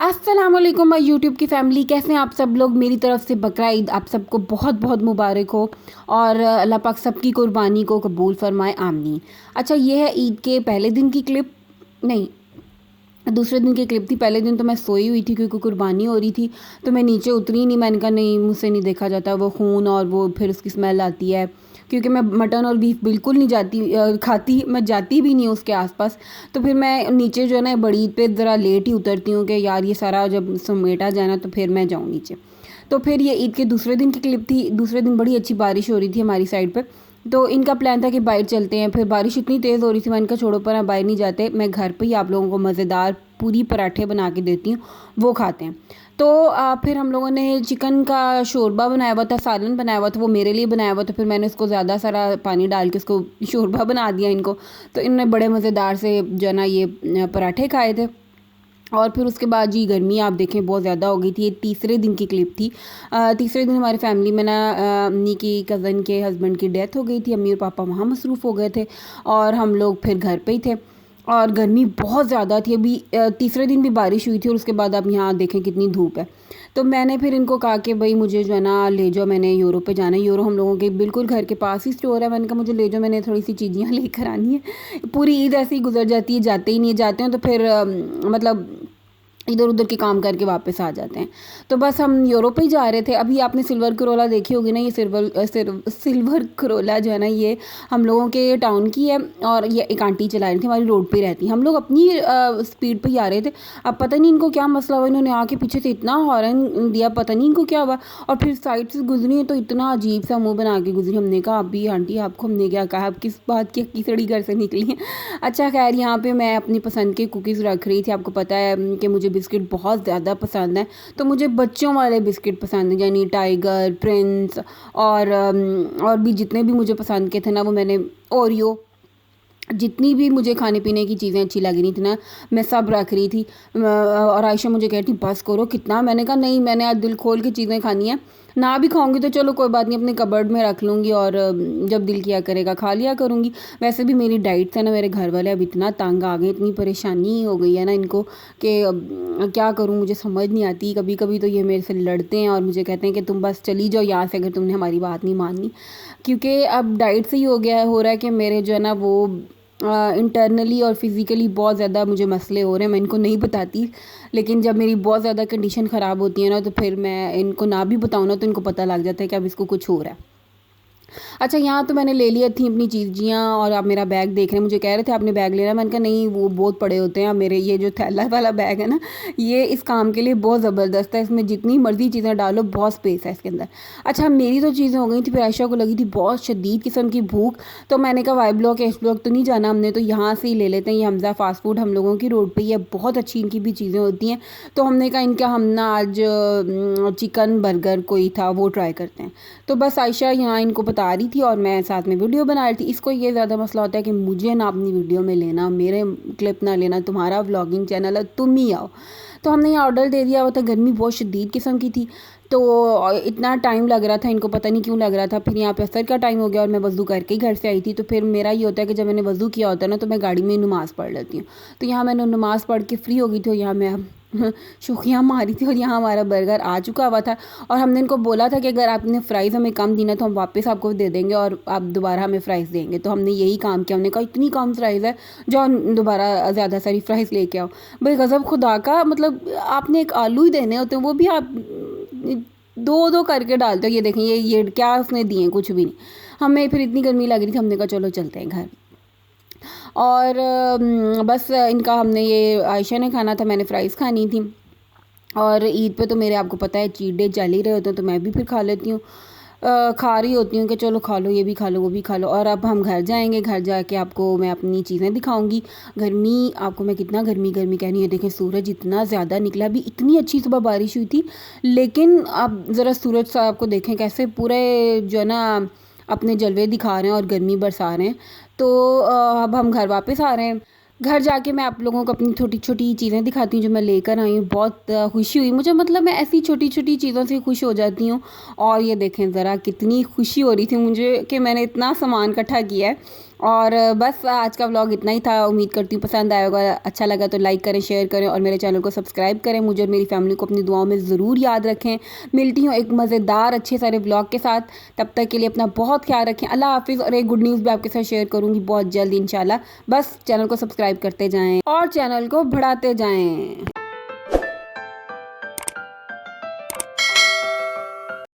अस्सलाम वालेकुम my YouTube की फ़ैमिली, कैसे हैं आप सब लोग। मेरी तरफ से बकरा ईद आप सबको बहुत बहुत मुबारक हो और अल्लाह पाक सबकी कुर्बानी को कबूल फरमाए, आमीन। अच्छा, ये है ईद के पहले दिन की क्लिप, नहीं दूसरे दिन की क्लिप थी। पहले दिन तो मैं सोई हुई थी क्योंकि कुर्बानी हो रही थी, तो मैं नीचे उतरी नहीं। मैंने कहा नहीं, मुझसे नहीं देखा जाता वो खून और वो फिर उसकी स्मेल आती है, क्योंकि मैं मटन और बीफ बिल्कुल नहीं खाती, मैं जाती भी नहीं हूँ उसके आसपास। तो फिर मैं नीचे जो है ना बड़ी ईद पे ज़रा लेट ही उतरती हूँ कि यार ये सारा जब समेटा जाए ना तो फिर मैं जाऊँ नीचे। तो फिर ये ईद के दूसरे दिन की क्लिप थी। दूसरे दिन बड़ी अच्छी बारिश हो रही थी हमारी साइड पर, तो इनका प्लान था कि बाहर चलते हैं। फिर बारिश इतनी तेज़ हो रही थी, मैंने कहा छोड़ो पर बाहर नहीं जाते, मैं घर पे ही आप लोगों को मज़ेदार पूरी पराठे बना के देती हूँ, वो खाते हैं। तो फिर हम लोगों ने चिकन का शोरबा बनाया हुआ था, सालन बनाया हुआ था, वो मेरे लिए बनाया हुआ था। फिर मैंने उसको ज़्यादा सारा पानी डाल के उसको शोरबा बना दिया इनको। तो इन्होंने बड़े मज़ेदार से जो है ना ये पराठे खाए थे। और फिर उसके बाद जी गर्मी आप देखें बहुत ज़्यादा हो गई थी। ये तीसरे दिन की क्लिप थी। तीसरे दिन हमारी फैमिली में ना अम्मी की कज़न के हस्बैंड की डेथ हो गई थी। अम्मी और पापा वहाँ मसरूफ़ हो गए थे और हम लोग फिर घर पे ही थे और गर्मी बहुत ज़्यादा थी। अभी तीसरे दिन भी बारिश हुई थी और उसके बाद आप यहाँ देखें कितनी धूप है। तो मैंने फिर इनको कहा कि भाई मुझे जो है ना ले जाओ, मैंने यूरो पे जाना है। यूरो हम लोगों के बिल्कुल घर के पास ही स्टोर है। मैंने कहा मुझे ले जाओ, मैंने थोड़ी सी चीज़ें लेकर आनी है। पूरी ईद ऐसे ही गुजर जाती है, जाते ही नहीं, जाते हैं तो फिर मतलब इधर उधर के काम करके वापस आ जाते हैं। तो बस हम यूरोप ही जा रहे थे। अभी आपने सिल्वर करोला देखी होगी ना, ये सिल्वर करोला जो है ना ये हम लोगों के टाउन की है और ये एक आंटी चला रही थी, हमारी रोड पे रहती। हम लोग अपनी स्पीड पे ही आ रहे थे। अब पता नहीं इनको क्या मसला हुआ, इन्होंने आके पीछे से इतना हॉर्न दिया, पता नहीं इनको क्या हुआ। और फिर साइड से गुजरी है तो इतना अजीब सा मुँह बना के गुजरी। हमने कहा अभी आंटी आपको हमने क्या कहा, आप किस बात की कीचड़ी घर से निकली हैं। अच्छा खैर, यहाँ पे मैं अपनी पसंद के कुकीज़ रख रही थी। आपको पता है कि मुझे बिस्किट बहुत ज़्यादा पसंद है, तो मुझे बच्चों वाले बिस्किट पसंद हैं, यानी टाइगर, प्रिंस और भी जितने भी मुझे पसंद के थे ना, वो मैंने ओरियो, जितनी भी मुझे खाने पीने की चीज़ें अच्छी लग रही थी ना, मैं सब रख रही थी। और आयशा मुझे कहती बस करो कितना। मैंने कहा नहीं, मैंने आज दिल खोल के चीज़ें खानी है। ना भी खाऊंगी तो चलो कोई बात नहीं, अपने कबर्ड में रख लूँगी और जब दिल किया करेगा खा लिया करूँगी। वैसे भी मेरी डाइट है ना, मेरे घर वाले अब इतना तंग आ गए, इतनी परेशानी हो गई है ना इनको कि क्या करूँ मुझे समझ नहीं आती। कभी कभी तो ये मेरे से लड़ते हैं और मुझे कहते हैं कि तुम बस चली जाओ यहाँ से अगर तुमने हमारी बात नहीं माननी। क्योंकि अब डाइट से ही हो रहा है कि मेरे जो है ना वो इंटरनली और फिज़िकली बहुत ज़्यादा मुझे मसले हो रहे हैं। मैं इनको नहीं बताती, लेकिन जब मेरी बहुत ज़्यादा कंडीशन ख़राब होती है ना, तो फिर मैं इनको ना भी बताऊँ ना तो इनको पता लग जाता है कि अब इसको कुछ हो रहा है। अच्छा, यहाँ तो मैंने ले लिया थी अपनी चीज़ियाँ और आप मेरा बैग देख रहे हैं। मुझे कह रहे थे आपने बैग लेना, मैंने कहा नहीं वो बहुत बड़े होते हैं। अब मेरे ये जो थैला वाला बैग है ना, ये इस काम के लिए बहुत ज़बरदस्त है, इसमें जितनी मर्ज़ी चीज़ें डालो, बहुत स्पेस है इसके अंदर। अच्छा, मेरी तो चीज़ें हो गई थी, फिर आयशा को लगी थी बहुत शदीद किस्म की भूख। तो मैंने कहा वाई ब्लॉक एच ब्लॉक तो नहीं जाना हमने, तो यहाँ से ही ले लेते हैं। ये हमज़ा फ़ास्ट फूड हम लोगों की रोड पर ही है, बहुत अच्छी इनकी भी चीज़ें होती हैं। तो हमने कहा इनका हम ना आज चिकन बर्गर कोई था वो ट्राई करते हैं। तो बस आयशा यहाँ इनको बता रही थी और मैं साथ में वीडियो बना रही थी। इसको ये ज़्यादा मसला होता है कि मुझे ना अपनी वीडियो में लेना, मेरे क्लिप ना लेना, तुम्हारा व्लॉगिंग चैनल है तुम ही आओ। तो हमने यहाँ ऑर्डर दे दिया हुआ था। गर्मी बहुत शदीद किस्म की थी, तो इतना टाइम लग रहा था, इनको पता नहीं क्यों लग रहा था। फिर यहाँ पे असर का टाइम हो गया और मैं वज़ू करके ही घर से आई थी। तो फिर मेरा ये होता है कि जब मैंने वज़ू किया होता है ना, तो मैं गाड़ी में नमाज़ पढ़ लेती हूँ। तो यहाँ मैंने नमाज़ पढ़ के फ्री हो गई थी और यहाँ मैं शुखियाँ मारी थी और यहाँ हमारा बर्गर आ चुका हुआ था। और हमने इनको बोला था कि अगर आपने फ़्राइज़ हमें कम दी ना तो हम वापस आपको दे देंगे और आप दोबारा हमें फ़्राइज़ देंगे। तो हमने यही काम किया। हमने कहा इतनी कम फ़्राइज़ है, जाओ दोबारा ज़्यादा सारी फ़्राइज़ लेके आओ। भाई गज़ब खुदा का, मतलब आपने एक आलू ही देने होते हैं, वो भी आप दो दो करके डालते हो। ये देखें ये क्या उसने दिए, कुछ भी नहीं। हमें फिर इतनी गर्मी लग रही थी, हमने कहा चलो चलते हैं घर। और बस इनका हमने ये आयशा ने खाना था, मैंने फ़्राइज़ खानी थी। और ईद पे तो मेरे आपको पता है चीट डे चल ही रहे होते हैं, तो मैं भी फिर खा लेती हूँ। खा रही होती हूँ कि चलो खा लो, ये भी खा लो वो भी खा लो। और अब हम घर जाएंगे, घर जाके आपको मैं अपनी चीज़ें दिखाऊंगी। गर्मी आपको मैं कितना गर्मी गर्मी कहनी है। देखें सूरज इतना ज़्यादा निकला, अभी इतनी अच्छी सुबह बारिश हुई थी, लेकिन अब ज़रा सूरज साहब को देखें कैसे पूरे जो है ना अपने जलवे दिखा रहे हैं और गर्मी बरसा रहे हैं। तो अब हम घर वापस आ रहे हैं। घर जाके मैं आप लोगों को अपनी छोटी छोटी चीज़ें दिखाती हूँ जो मैं लेकर आई हूँ। बहुत खुशी हुई मुझे, मतलब मैं ऐसी छोटी छोटी चीज़ों से खुश हो जाती हूँ। और ये देखें ज़रा कितनी खुशी हो रही थी मुझे कि मैंने इतना सामान इकट्ठा किया है और बस आज का व्लॉग इतना ही था। उम्मीद करती हूँ पसंद आया होगा। अच्छा लगा तो लाइक करें, शेयर करें और मेरे चैनल को सब्सक्राइब करें। मुझे और मेरी फैमिली को अपनी दुआओं में ज़रूर याद रखें। मिलती हूँ एक मज़ेदार अच्छे सारे व्लॉग के साथ। तब तक के लिए अपना बहुत ख्याल रखें। अल्लाह हाफिज़। और एक गुड न्यूज़ भी आपके साथ शेयर करूँगी बहुत जल्द इंशाल्लाह। बस चैनल को सब्सक्राइब करते जाएँ और चैनल को बढ़ाते जाएँ।